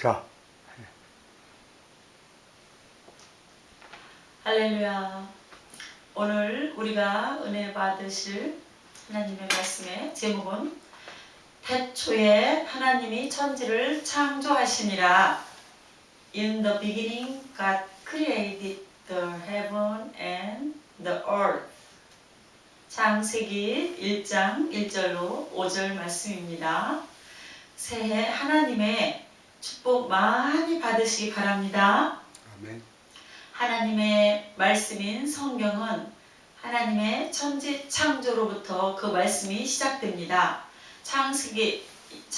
자, 할렐루야. 오늘 우리가 은혜 받으실 하나님의 말씀의 제목은 태초에 하나님이 천지를 창조하시니라. In the beginning God created the heaven and the earth. 창세기 1장 1절로 5절 말씀입니다. 새해 하나님의 축복 많이 받으시기 바랍니다. 아멘. 하나님의 말씀인 성경은 하나님의 천지 창조로부터 그 말씀이 시작됩니다. 창세기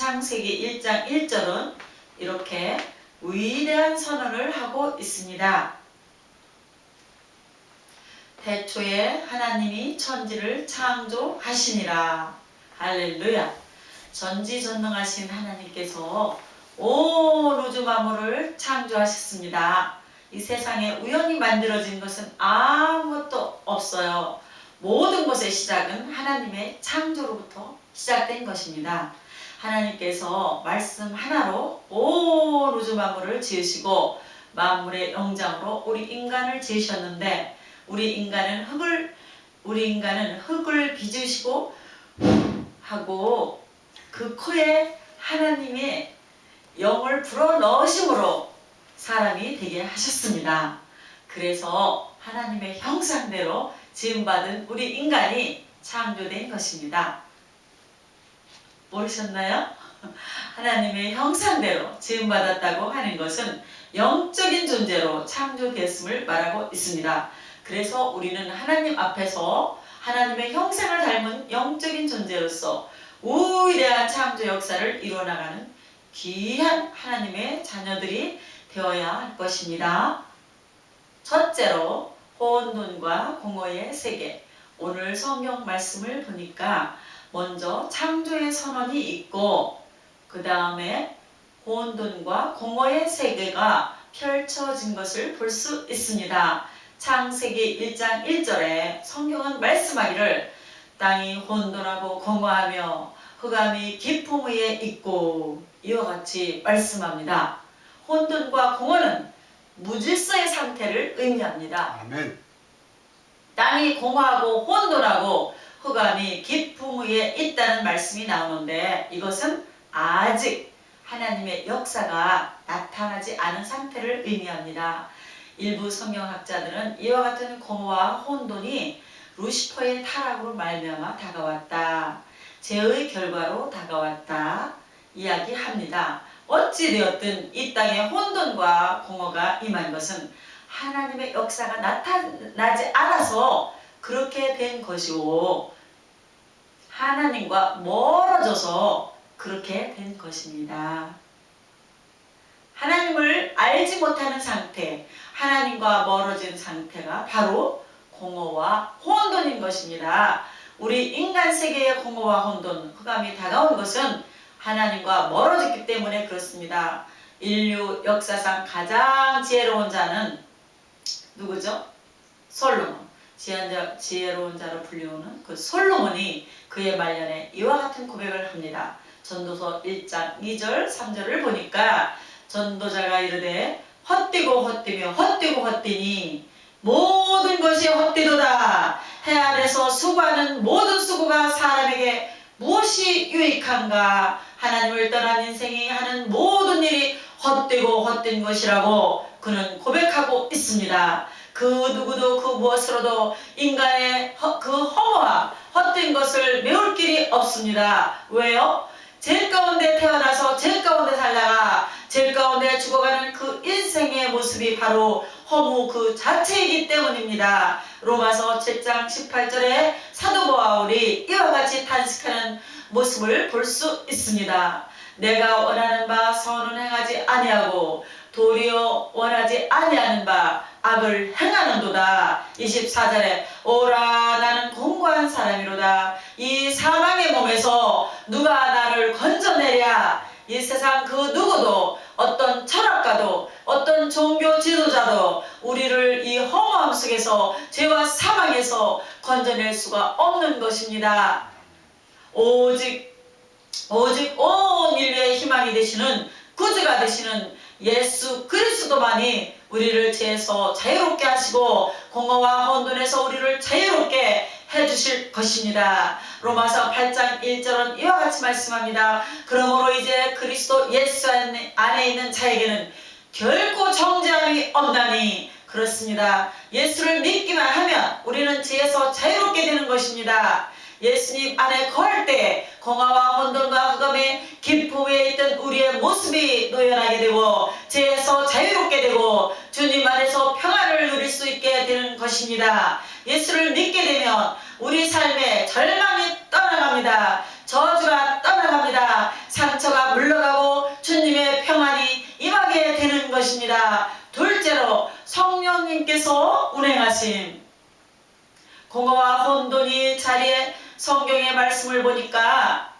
1장 1절은 이렇게 위대한 선언을 하고 있습니다. 태초에 하나님이 천지를 창조하시니라. 할렐루야. 전지전능하신 하나님께서 온 우주 만물을 창조하셨습니다. 이 세상에 우연히 만들어진 것은 아무것도 없어요. 모든 것의 시작은 하나님의 창조로부터 시작된 것입니다. 하나님께서 말씀 하나로 온 우주 만물을 지으시고 만물의 영장으로 우리 인간을 지으셨는데 우리 인간은 흙을 빚으시고 하고 그 코에 하나님의 영을 불어넣으심으로 사람이 되게 하셨습니다. 그래서 하나님의 형상대로 지음받은 우리 인간이 창조된 것입니다. 모르셨나요? 하나님의 형상대로 지음받았다고 하는 것은 영적인 존재로 창조되었음을 말하고 있습니다. 그래서 우리는 하나님 앞에서 하나님의 형상을 닮은 영적인 존재로서 위대한 창조 역사를 이루어나가는 귀한 하나님의 자녀들이 되어야 할 것입니다. 첫째로 혼돈과 공허의 세계. 오늘 성경 말씀을 보니까 먼저 창조의 선언이 있고 그 다음에 혼돈과 공허의 세계가 펼쳐진 것을 볼 수 있습니다. 창세기 1장 1절에 성경은 말씀하기를 땅이 혼돈하고 공허하며 흑암이 깊음 위에 있고 이와 같이 말씀합니다. 혼돈과 공허는 무질서의 상태를 의미합니다. 아멘. 땅이 공허하고 혼돈하고 흑암이 깊음 위에 있다는 말씀이 나오는데 이것은 아직 하나님의 역사가 나타나지 않은 상태를 의미합니다. 일부 성경학자들은 이와 같은 공허와 혼돈이 루시퍼의 타락으로 말미암아 다가왔다. 죄의 결과로 다가왔다. 이야기합니다. 어찌되었든 이 땅에 혼돈과 공허가 임한 것은 하나님의 역사가 나타나지 않아서 그렇게 된 것이고 하나님과 멀어져서 그렇게 된 것입니다. 하나님을 알지 못하는 상태, 하나님과 멀어진 상태가 바로 공허와 혼돈인 것입니다. 우리 인간 세계의 공허와 혼돈, 흑암이 다가온 것은 하나님과 멀어졌기 때문에 그렇습니다. 인류 역사상 가장 지혜로운 자는 누구죠? 솔로몬. 지혜로운 자로 불리우는 그 솔로몬이 그의 말년에 이와 같은 고백을 합니다. 전도서 1장 2절 3절을 보니까 전도자가 이르되 헛되고 헛되며 헛되고 헛되니 모든 것이 헛되도다. 해 아래서 수고하는 모든 수고가 사람에게 무엇이 유익한가. 하나님을 떠난 인생이 하는 모든 일이 헛되고 헛된 것이라고 그는 고백하고 있습니다. 그 누구도 그 무엇으로도 인간의 그 허무와 헛된 것을 메울 길이 없습니다. 왜요? 죄 가운데 태어나서 죄 가운데 살다가 죄 가운데 죽어가는 그 인생의 모습이 바로 허무 그 자체이기 때문입니다. 로마서 7장 18절에 사도 바울이 이와 같이 탄식하는 모습을 볼 수 있습니다. 내가 원하는 바 선은 행하지 아니하고 도리어 원하지 아니하는 바 악을 행하는도다. 24절에 오라 나는 공고한 사람이로다. 이 사망의 몸에서 누가 나를 건져내랴. 이 세상 그 누구도 어떤 철학가도 어떤 종교 지도자도 우리를 이 허무함 속에서 죄와 사망에서 건져낼 수가 없는 것입니다. 오직 온 인류의 희망이 되시는 구주가 되시는 예수 그리스도만이 우리를 죄에서 자유롭게 하시고 공허와 혼돈에서 우리를 자유롭게 해주실 것입니다. 로마서 8장 1절은 이와 같이 말씀합니다. 그러므로 이제 그리스도 예수 안에 있는 자에게는 결코 정죄함이 없나니. 그렇습니다. 예수를 믿기만 하면 우리는 죄에서 자유롭게 되는 것입니다. 예수님 안에 거할 때 공허와 혼돈과 흑암의 깊음 위에 있던 우리의 모습이 노연하게 되고 죄에서 자유롭게 되고 주님 안에서 평안을 누릴 수 있게 되는 것입니다. 예수를 믿게 되면 우리 삶에 절망이 떠나갑니다. 저주가 떠나갑니다. 상처가 물러가고 주님의 평안이 임하게 되는 것입니다. 둘째로 성령님께서 운행하심. 공허와 혼돈이 자리에 성경의 말씀을 보니까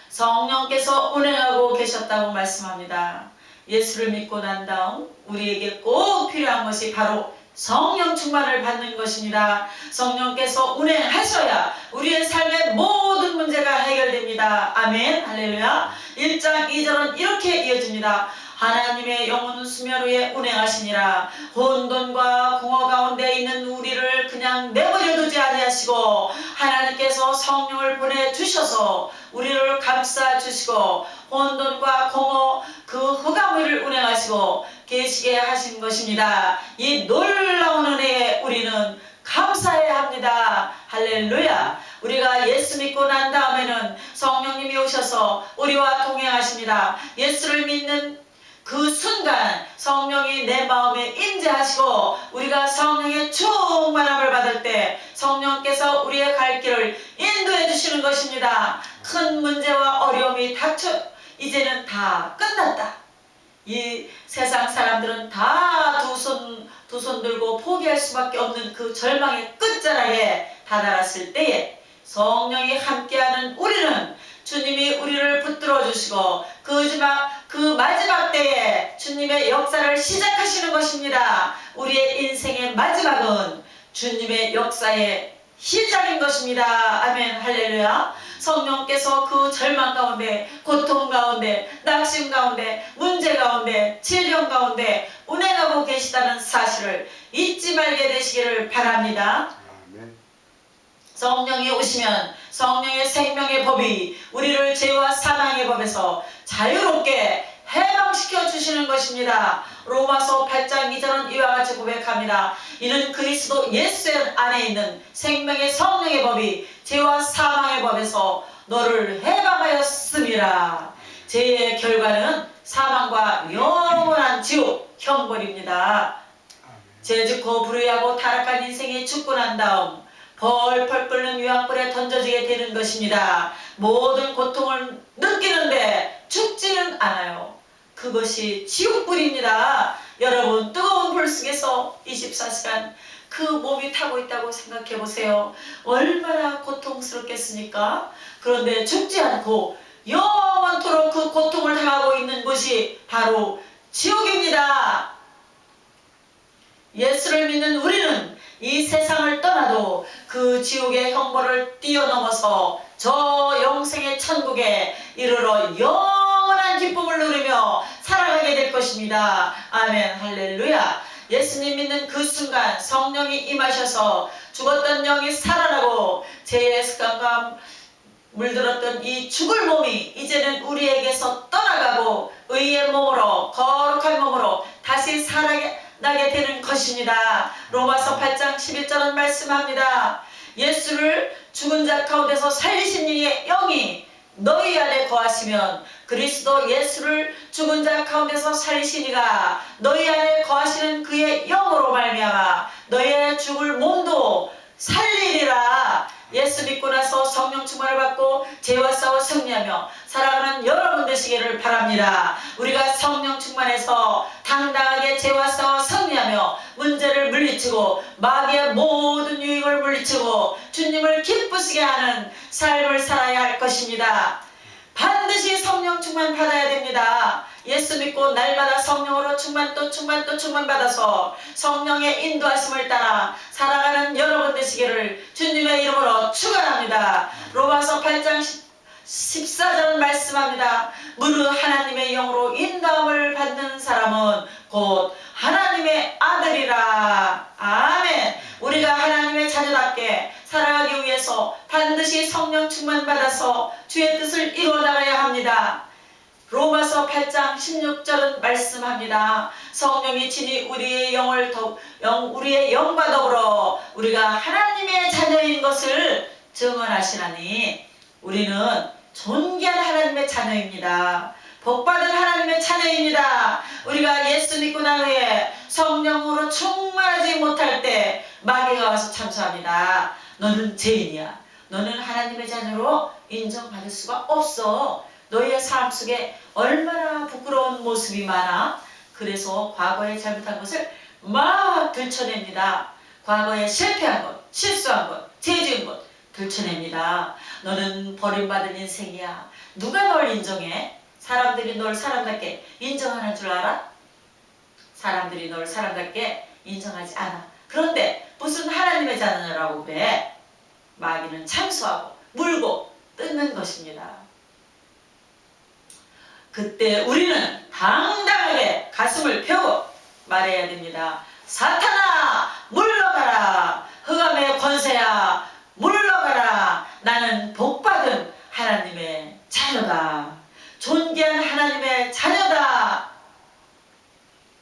성령께서 운행하고 계셨다고 말씀합니다. 예수를 믿고 난 다음 우리에게 꼭 필요한 것이 바로 성령 충만을 받는 것입니다. 성령께서 운행하셔야 우리의 삶의 모든 문제가 해결됩니다. 아멘. 할렐루야. 1장 2절은 이렇게 이어집니다. 하나님의 영은 수면 위에 운행하시니라. 혼돈과 공허 가운데 있는 우리를 그냥 내버려 두지 아니하시고 하나님께서 성령을 보내주셔서 우리를 감싸주시고 혼돈과 공허 그 흑암 위를 운행하시고 계시게 하신 것입니다. 이 놀라운 은혜에 우리는 감사해야 합니다. 할렐루야. 우리가 예수 믿고 난 다음에는 성령님이 오셔서 우리와 동행하십니다. 예수를 믿는 그 순간 성령이 내 마음에 임재하시고 우리가 성령의 충만함을 받을 때 성령께서 우리의 갈 길을 인도해 주시는 것입니다. 큰 문제와 어려움이 닥쳐 이제는 다 끝났다. 이 세상 사람들은 다 두 손 들고 포기할 수밖에 없는 그 절망의 끝자락에 다다랐을 때에 성령이 함께하는 우리는 주님이 우리를 붙들어 주시고 그 마지막 때에 주님의 역사를 시작하시는 것입니다. 우리의 인생의 마지막은 주님의 역사의 시작인 것입니다. 아멘. 할렐루야. 성령께서 그 절망 가운데, 고통 가운데, 낙심 가운데, 문제 가운데, 질병 가운데 운행하고 계시다는 사실을 잊지 말게 되시기를 바랍니다. 성령이 오시면 성령의 생명의 법이 우리를 죄와 사망의 법에서 자유롭게 해방시켜 주시는 것입니다. 로마서 8장 2절은 이와 같이 고백합니다. 이는 그리스도 예수 안에 있는 생명의 성령의 법이 죄와 사망의 법에서 너를 해방하였음이라. 죄의 결과는 사망과 영원한 지옥 형벌입니다. 죄짓고 불의하고 타락한 인생이 죽고 난 다음 펄펄 끓는 유황불에 던져지게 되는 것입니다. 모든 고통을 느끼는데 죽지는 않아요. 그것이 지옥불입니다. 여러분 뜨거운 불 속에서 24시간 그 몸이 타고 있다고 생각해 보세요. 얼마나 고통스럽겠습니까? 그런데 죽지 않고 영원토록 그 고통을 당하고 있는 곳이 바로 지옥입니다. 예수를 믿는 우리는 이 세상을 떠나도 그 지옥의 형벌을 뛰어넘어서 저 영생의 천국에 이르러 영원한 기쁨을 누리며 살아가게 될 것입니다. 아멘. 할렐루야. 예수님 믿는 그 순간 성령이 임하셔서 죽었던 영이 살아나고 죄의 습관과 물들었던 이 죽을 몸이 이제는 우리에게서 떠나가고 의의 몸으로 거룩한 몸으로 다시 살아나게 되는 것입니다. 로마서 8장 11절은 말씀합니다. 예수를 죽은 자 가운데서 살리신 이의 영이 너희 안에 거하시면 그리스도 예수를 죽은 자 가운데서 살리신 이가 너희 안에 거하시는 그의 영으로 말미암아 너희의 죽을 몸도 살리리라. 예수 믿고 나서 성령 충만을 받고 죄와 싸워 승리하며 살아가는 여러분 되시기를 바랍니다. 우리가 성령 충만해서 당당하게 죄와 싸워 승리하며 문제를 물리치고 마귀의 모든 유익을 물리치고 주님을 기쁘시게 하는 삶을 살아야 할 것입니다. 반드시 성령 충만 받아야 됩니다. 예수 믿고 날마다 성령으로 충만 또 충만 받아서 성령의 인도하심을 따라 살아가는 여러분 되시기를 주님의 이름으로 축원합니다. 로마서 8장 14절 말씀합니다. 무릇 하나님의 영으로 인도함을 받는 사람은 곧 하나님의 아들이라. 아멘. 우리가 하나님의 자녀답게 살아가기 위해서 반드시 성령 충만받아서 주의 뜻을 이루어나가야 합니다. 로마서 8장 16절은 말씀합니다. 성령이 친히 우리의 우리의 영과 더불어 우리가 하나님의 자녀인 것을 증언하시나니 우리는 존귀한 하나님의 자녀입니다. 복받은 하나님의 자녀입니다. 우리가 예수 믿고 난 후에 성령으로 충만하지 못할 때 마귀가 와서 참소합니다. 너는 죄인이야. 너는 하나님의 자녀로 인정받을 수가 없어. 너희의 삶 속에 얼마나 부끄러운 모습이 많아. 그래서 과거에 잘못한 것을 막 들춰냅니다. 과거에 실패한 것, 실수한 것, 죄 지은 것 들춰냅니다. 너는 버림받은 인생이야. 누가 널 인정해? 사람들이 널 사람답게 인정하는 줄 알아? 사람들이 널 사람답게 인정하지 않아. 그런데 무슨 하나님의 자녀라고 그래? 마귀는 참소하고 물고 뜯는 것입니다. 그때 우리는 당당하게 가슴을 펴고 말해야 됩니다. 사탄아 물러가라. 흑암의 권세야 물러가라. 나는 복받은 하나님의 자녀다. 존귀한 하나님의 자녀다.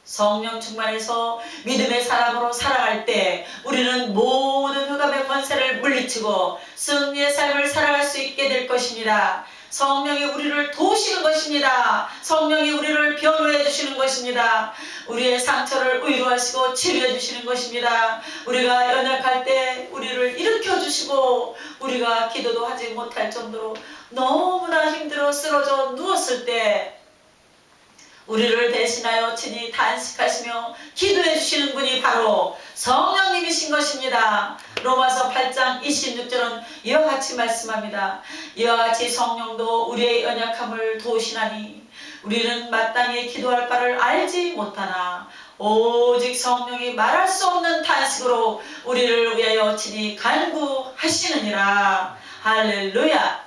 성령 충만해서 믿음의 사람으로 살아갈 때 우리는 모든 흑암의 권세를 물리치고 승리의 삶을 살아갈 수 있게 될 것입니다. 성령이 우리를 도우시는 것입니다. 성령이 우리를 변호해 주시는 것입니다. 우리의 상처를 위로하시고 치료해 주시는 것입니다. 우리가 연약할 때 우리를 일으켜 주시고 우리가 기도도 하지 못할 정도로 너무나 힘들어 쓰러져 누웠을 때 우리를 대신하여 친히 단식하시며 기도해 주시는 분이 바로 성령님이신 것입니다. 로마서 8장 26절은 이와 같이 말씀합니다. 이와 같이 성령도 우리의 연약함을 도우시나니 우리는 마땅히 기도할 바를 알지 못하나 오직 성령이 말할 수 없는 탄식으로 우리를 위하여 친히 간구하시느니라. 할렐루야.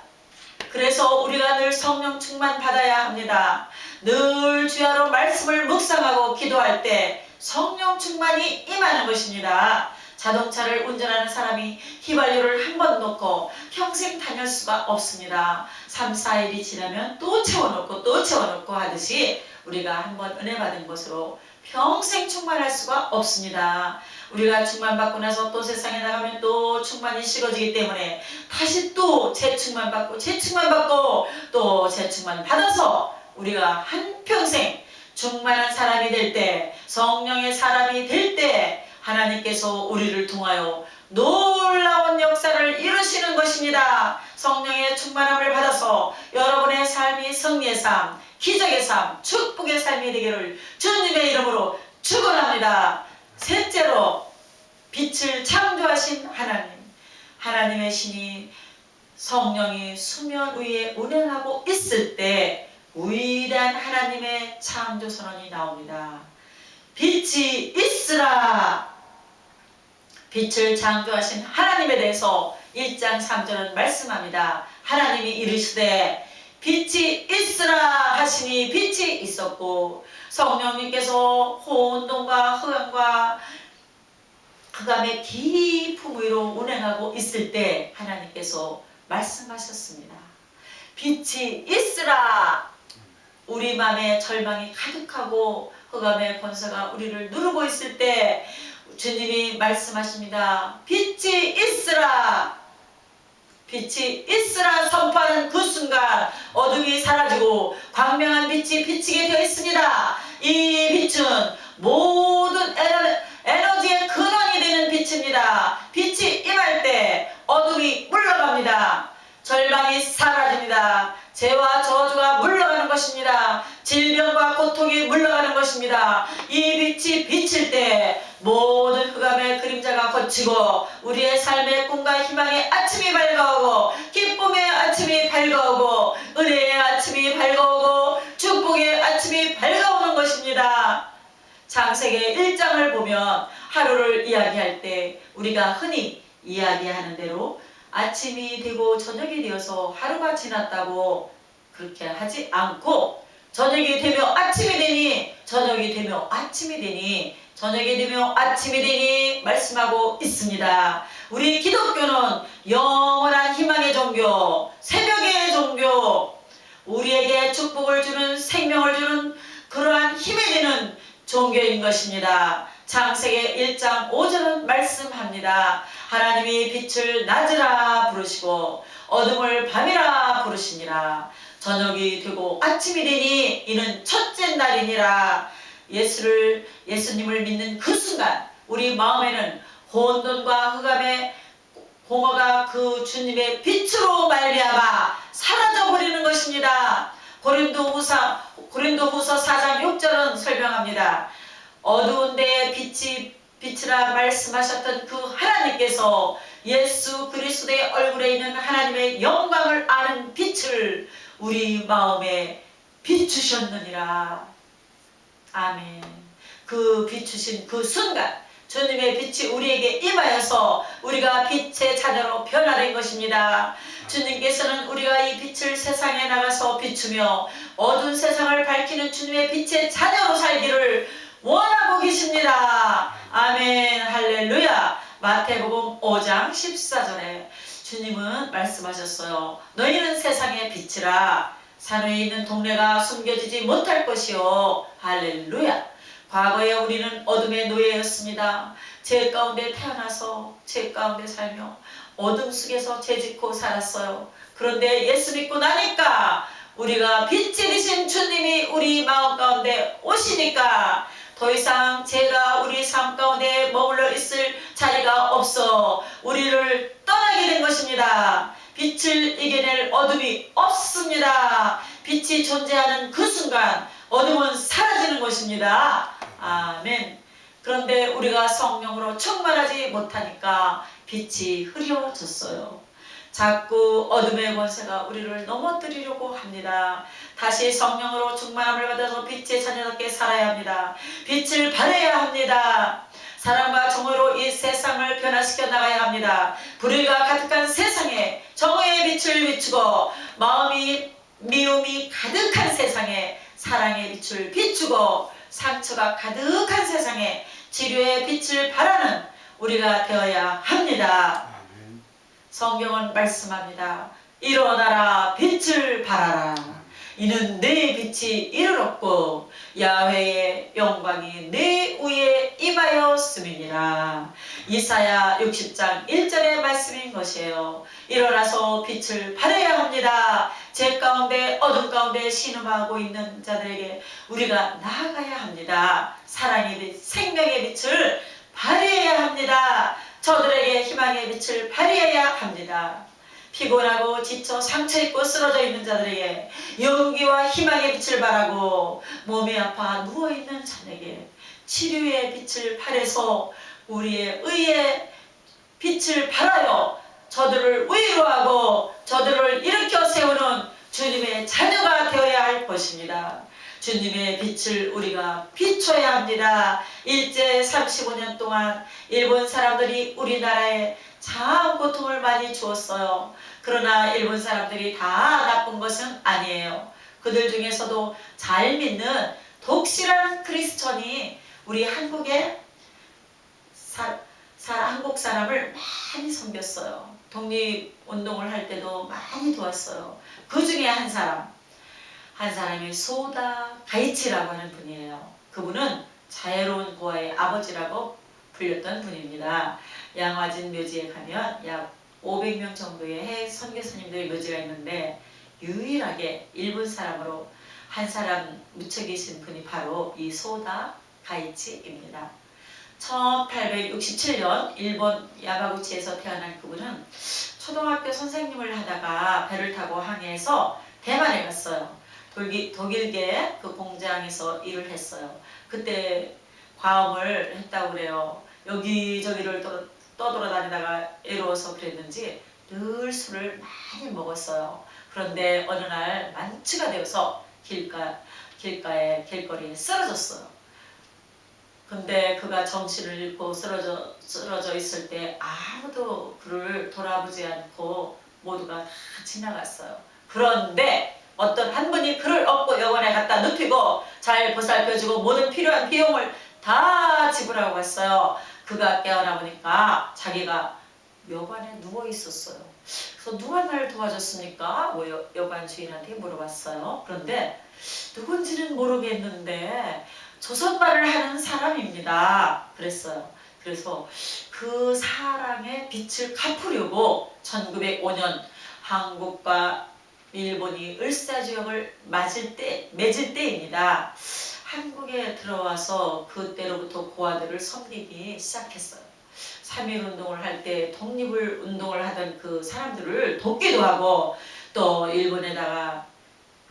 그래서 우리가 늘 성령 충만 받아야 합니다. 늘 주야로 말씀을 묵상하고 기도할 때 성령 충만이 임하는 것입니다. 자동차를 운전하는 사람이 휘발유를 한 번 넣고 평생 다닐 수가 없습니다. 3, 4일이 지나면 또 채워넣고 또 채워넣고 하듯이 우리가 한 번 은혜 받은 것으로 평생 충만할 수가 없습니다. 우리가 충만받고 나서 또 세상에 나가면 또 충만이 식어지기 때문에 다시 또 재충만받고 재충만받고 또 재충만 받아서 우리가 한평생 충만한 사람이 될 때, 성령의 사람이 될 때 하나님께서 우리를 통하여 놀라운 역사를 이루시는 것입니다. 성령의 충만함을 받아서 여러분의 삶이 승리의 삶, 기적의 삶, 축복의 삶이 되기를 주님의 이름으로 축원합니다. 셋째로 빛을 창조하신 하나님, 하나님의 신이 성령이 수면 위에 운행하고 있을 때 위대한 하나님의 창조 선언이 나옵니다. 빛이 있으라. 빛을 창조하신 하나님에 대해서 1장 3절은 말씀합니다. 하나님이 이르시되 빛이 있으라 하시니 빛이 있었고, 성령님께서 혼돈과 흑암과 흑암의 깊은 위로 운행하고 있을 때 하나님께서 말씀하셨습니다. 빛이 있으라. 우리 마음에 절망이 가득하고 흑암의 권세가 우리를 누르고 있을 때 주님이 말씀하십니다. 빛이 있으라. 빛이 있으라 선포하는 그 순간 어둠이 사라지고 광명한 빛이 비치게 되어 있습니다. 이 빛은 모든 에너지의 근원이 되는 빛입니다. 빛이 임할 때 어둠이 물러갑니다. 절망이 사라집니다. 죄와 저주가 물러가는 것입니다. 질병과 고통이 물러가는 것입니다. 이 빛이 비칠 때 모든 흑암의 그림자가 걷히고 우리의 삶의 꿈과 희망의 아침이 밝아오고 기쁨의 아침이 밝아오고 은혜의 아침이 밝아오고 축복의 아침이 밝아오는 것입니다. 창세기 1장을 보면 하루를 이야기할 때 우리가 흔히 이야기하는 대로 아침이 되고 저녁이 되어서 하루가 지났다고 그렇게 하지 않고 저녁이 되며 아침이 되니 저녁이 되며 아침이 되니 저녁이 되며 아침이 되니 말씀하고 있습니다. 우리 기독교는 영원한 희망의 종교, 새벽의 종교, 우리에게 축복을 주는 생명을 주는 그러한 힘이 되는 종교인 것입니다. 창세기 1장 5절은 말씀합니다. 하나님이 빛을 낮이라 부르시고 어둠을 밤이라 부르시니라. 저녁이 되고 아침이 되니 이는 첫째 날이니라. 예수님을 믿는 그 순간 우리 마음에는 혼돈과 흑암의 공허가 그 주님의 빛으로 말미암아 사라져버리는 것입니다. 고린도후서 4장 6절은 설명합니다. 어두운 데에 빛이라 말씀하셨던 그 하나님께서 예수 그리스도의 얼굴에 있는 하나님의 영광을 아는 빛을 우리 마음에 비추셨느니라. 아멘. 그 비추신 그 순간 주님의 빛이 우리에게 임하여서 우리가 빛의 자녀로 변화된 것입니다. 주님께서는 우리가 이 빛을 세상에 나가서 비추며 어두운 세상을 밝히는 주님의 빛의 자녀로 살기를 원하고 계십니다. 아멘. 할렐루야. 마태복음 5장 14절에 주님은 말씀하셨어요. 너희는 세상의 빛이라. 산 위에 있는 동네가 숨겨지지 못할 것이요. 할렐루야. 과거에 우리는 어둠의 노예였습니다. 죄 가운데 태어나서 죄 가운데 살며 어둠 속에서 죄짓고 살았어요. 그런데 예수 믿고 나니까 우리가 빛이 되신 주님이 우리 마음 가운데 오시니까 더 이상 죄가 우리 삶 가운데 머물러 있을 자리가 없어 우리를 떠나게 된 것입니다. 빛을 이겨낼 어둠이 없습니다. 빛이 존재하는 그 순간 어둠은 사라지는 것입니다. 아멘. 그런데 우리가 성령으로 충만하지 못하니까 빛이 흐려졌어요. 자꾸 어둠의 권세가 우리를 넘어뜨리려고 합니다. 다시 성령으로 충만함을 받아서 빛의 자녀답게 살아야 합니다. 빛을 발해야 합니다. 사랑과 정의로 이 세상을 변화시켜 나가야 합니다. 불의가 가득한 세상에 정의의 빛을 비추고 마음이 미움이 가득한 세상에 사랑의 빛을 비추고 상처가 가득한 세상에 치료의 빛을 발하는 우리가 되어야 합니다. 성경은 말씀합니다. 일어나라 빛을 발하라. 이는 내 빛이 이르렀고 야훼의 영광이 내 위에 임하였음이니라. 이사야 60장 1절의 말씀인 것이에요. 일어나서 빛을 발해야 합니다. 죄 가운데 어둠 가운데 신음하고 있는 자들에게 우리가 나아가야 합니다. 사랑의 빛, 생명의 빛을 발해야 합니다. 저들에게 희망의 빛을 발휘해야 합니다. 피곤하고 지쳐 상처입고 쓰러져 있는 자들에게 용기와 희망의 빛을 발하고 몸이 아파 누워있는 자에게 치료의 빛을 발해서 우리의 의의 빛을 발하여 저들을 위로하고 저들을 일으켜 세우는 주님의 자녀가 되어야 할 것입니다. 주님의 빛을 우리가 비춰야 합니다. 일제 35년 동안 일본 사람들이 우리나라에 참 고통을 많이 주었어요. 그러나 일본 사람들이 다 나쁜 것은 아니에요. 그들 중에서도 잘 믿는 독실한 크리스천이 우리 한국에 한국 사람을 많이 섬겼어요. 독립운동을 할 때도 많이 도왔어요. 그 중에 한 사람이 소다 가이치라고 하는 분이에요. 그분은 자애로운 고아의 아버지라고 불렸던 분입니다. 양화진 묘지에 가면 약 500명 정도의 해외 선교사님들의 묘지가 있는데 유일하게 일본 사람으로 한 사람 묻혀 계신 분이 바로 이 소다 가이치입니다. 1867년 일본 야마구치에서 태어난 그분은 초등학교 선생님을 하다가 배를 타고 항해해서 대만에 갔어요. 독일계 그 공장에서 일을 했어요. 그때 과음을 했다고 그래요. 여기저기를 떠돌아다니다가 애로워서 그랬는지 늘 술을 많이 먹었어요. 그런데 어느 날 만취가 되어서 길거리에 쓰러졌어요. 근데 그가 정신을 잃고 쓰러져 있을 때 아무도 그를 돌아보지 않고 모두가 다 지나갔어요. 그런데 어떤 한 분이 그를 업고 병원에 갖다 눕히고 잘 보살펴주고 모든 필요한 비용을 다 지불하고 갔어요. 그가 깨어나 보니까 자기가 묘관에 누워 있었어요. 그래서 누가 나를 도와줬습니까? 뭐 여관 주인한테 물어봤어요. 그런데 누군지는 모르겠는데 조선말을 하는 사람입니다. 그랬어요. 그래서 그 사랑의 빛을 갚으려고 1905년 한국과 일본이 을사조약을 맺을 때입니다. 한국에 들어와서 그때로부터 고아들을 섬기기 시작했어요. 3.1운동을 할 때 독립을 운동을 하던 그 사람들을 돕기도 하고 또 일본에다가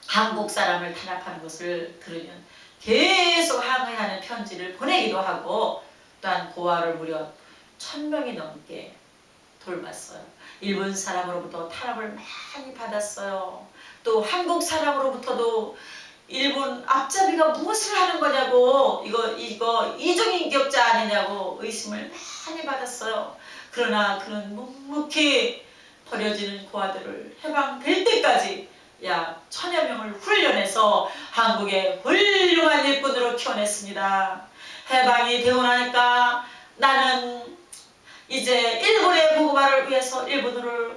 한국 사람을 탄압하는 것을 들으면 계속 항의하는 편지를 보내기도 하고 또한 고아를 무려 1000명이 넘게 돌봤어요. 일본 사람으로부터 탄압을 많이 받았어요. 또 한국 사람으로부터도 일본 앞잡이가 무엇을 하는 거냐고 이거 이중인격자 아니냐고 의심을 많이 받았어요. 그러나 그는 묵묵히 버려지는 고아들을 해방될 때까지 약 1000여 명을 훈련해서 한국의 훌륭한 일꾼으로 키워냈습니다. 해방이 되고 나니까 나는 이제 일본의 복음화를 위해서 일본으로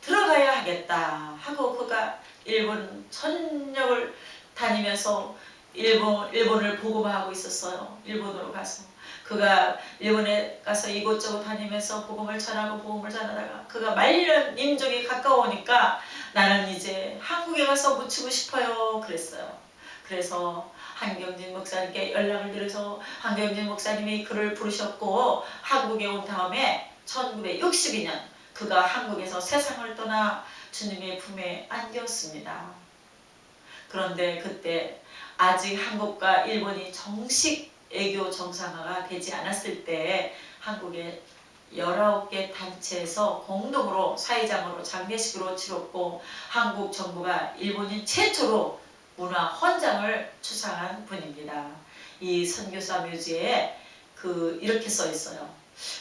들어가야 하겠다 하고 그가 일본 전역을 다니면서 일본을 복음화하고 있었어요. 일본으로 가서 그가 일본에 가서 이곳저곳 다니면서 복음을 전하고 복음을 전하다가 그가 말년 임종이 가까우니까 나는 이제 한국에 가서 묻히고 싶어요 그랬어요. 그래서 한경진 목사님께 연락을 드려서 한경진 목사님이 그를 부르셨고 한국에 온 다음에 1962년 그가 한국에서 세상을 떠나 주님의 품에 안겼습니다. 그런데 그때 아직 한국과 일본이 정식 애교 정상화가 되지 않았을 때 한국의 19개 단체에서 공동으로 사회장으로 장례식으로 치렀고 한국 정부가 일본인 최초로 문화 헌장을 추상한 분입니다. 이 선교사 묘지에 이렇게 써 있어요.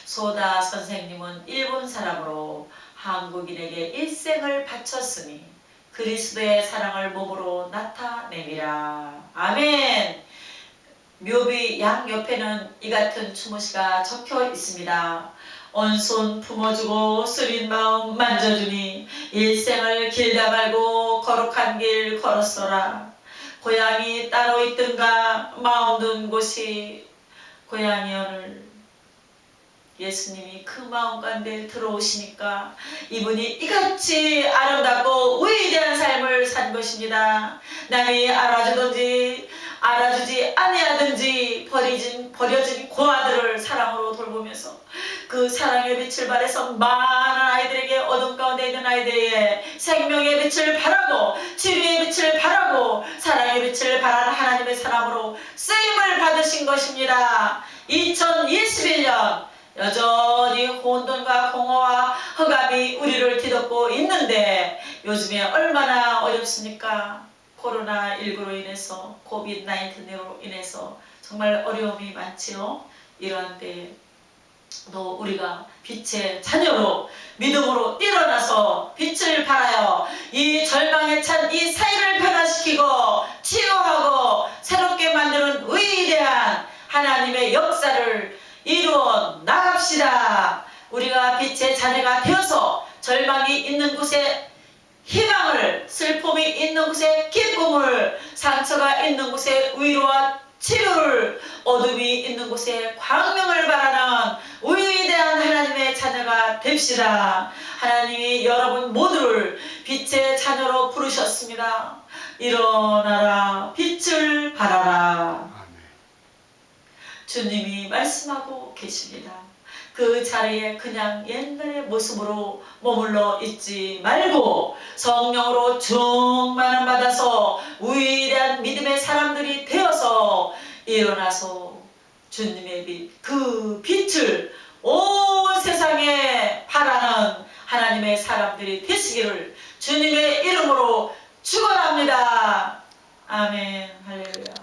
소다 선생님은 일본 사람으로 한국인에게 일생을 바쳤으니 그리스도의 사랑을 몸으로 나타내미라. 아멘. 묘비 양옆에는 이 같은 추모시가 적혀 있습니다. 온손 품어주고 쓰린 마음 만져주니 일생을 길다 말고 거룩한 길 걸었어라. 고향이 따로 있든가 마음 둔 곳이 고향이 오늘 예수님이 그 마음 가운데 들어오시니까 이분이 이같이 아름답고 위대한 삶을 산 것입니다. 남이 알아주지 아니하든지 버려진 고아들을 사랑으로 돌보면서 그 사랑의 빛을 발해서 많은 아이들에게 어둠 가운데 있는 아이들에게 생명의 빛을 발하고 치료의 빛을 발하고 사랑의 빛을 발하는 하나님의 사람으로 쓰임을 받으신 것입니다. 2021년 여전히 혼돈과 공허와 흑암이 우리를 뒤덮고 있는데 요즘에 얼마나 어렵습니까? 코로나19로 인해서 COVID-19로 인해서 정말 어려움이 많지요. 이러한 때도 우리가 빛의 자녀로 믿음으로 일어나서 빛을 발하여 이 절망에 찬 이 사회를 변화시키고 치유하고 새롭게 만드는 위대한 하나님의 역사를 이루어 나갑시다. 우리가 빛의 자녀가 되어서 절망이 있는 곳에 희망을, 슬픔이 있는 곳에 기쁨을, 상처가 있는 곳에 위로와 치료를, 어둠이 있는 곳에 광명을 바라는 위대한 하나님의 자녀가 됩시다. 하나님이 여러분 모두를 빛의 자녀로 부르셨습니다. 일어나라, 빛을 발하라. 주님이 말씀하고 계십니다. 그 자리에 그냥 옛날의 모습으로 머물러 있지 말고 성령으로 충만을 받아서 위대한 믿음의 사람들이 되어서 일어나서 주님의 빛, 그 빛을 온 세상에 발하는 하나님의 사람들이 되시기를 주님의 이름으로 축원합니다. 아멘. 할렐루야.